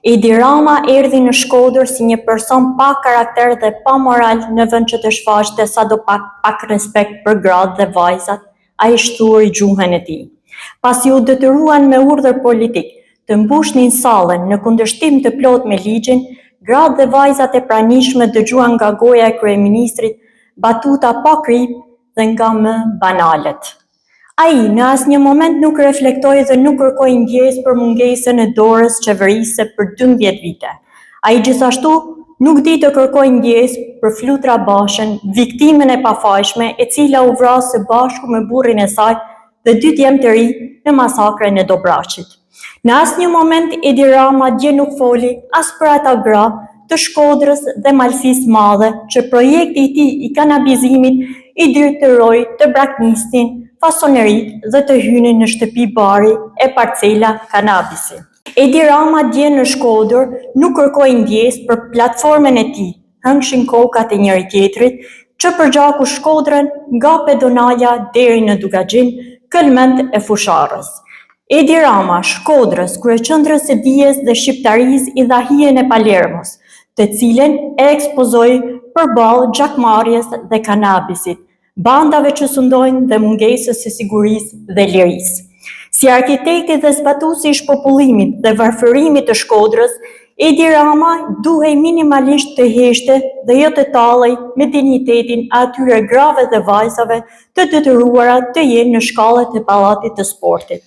Edi Rama erdhi në Shkodër si një person pa karakter dhe pa moral në vend që të shfaqte sado pak respekt për gratë dhe vajzat, ai shtuari gjuhën e tij. Pasi u detyruan me urdhër politik të mbushnin sallën në kundërshtim të plot me ligjin, gratë dhe vajzat e pranishme dëgjuan nga goja e kryeministrit batuta pa krip dhe nga më banalet. Ai në asnjë moment nuk reflektoi dhe nuk kërkoi ndjesë për mungesën e dorës qeverisë për 12 vite. Ai gjithashtu nuk di të kërkojë ndjesë për Flutra Bashën, viktimën e pafajshme e cila u vrasë së bashku me burrin e saj dhe 2 djemë të ri në masakrën e Dobraçit. Në asnjë moment Edi Rama dje nuk foli as për ata gra të Shkodrës dhe malësisë madhe që projekti i tij i kanabizimit i detyroi të braknisnin fasonerit dhe të hynin në shtëpi bari e parcela kanabisi. Edi Rama dje në Shkodër nuk kërkoi ndjesë për platformën e tij, hëngshin kokat e njëri tjetrit, që përgjaku Shkodrën nga Pedonalja deri në Dugaxhin, këlmend e fusharës. Edi Rama, Shkodrës, kryeqendrës së dijes dhe shqiptarisë i dha hijen e Palermos, të cilën e ekspozoi përballë gjakmarrjes dhe kanabisit, bandave që sundojnë dhe mungesës së sigurisë dhe lirisë. Si arkitekti dhe zbatuesi i shpopullimit dhe varfërimit të Shkodrës, Edi Rama duhej minimalisht të heshte dhe jo të tallej me dinjitetin e atyre grave dhe vajzave të detyruara të jenë në shkallët e pallatit të sportit.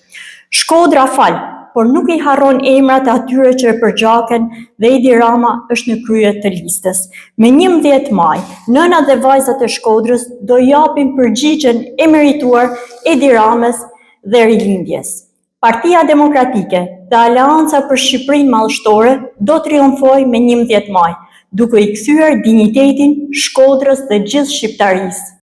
Shkodra fal, por nuk i harron emrat e atyre që e përgjaken dhe Edi Rama është në krye të listës. Me 11 maj, nëna dhe vajzat e Shkodrës do japin përgjigjen e merituar Edi Ramës dhe rilindjes. Partia Demokratike dhe Aleanca për Shqipërinë Mallshtore do triumfojë me 11 maj, duke i kthyer dinjitetin Shkodrës dhe gjithë shqiptarisë.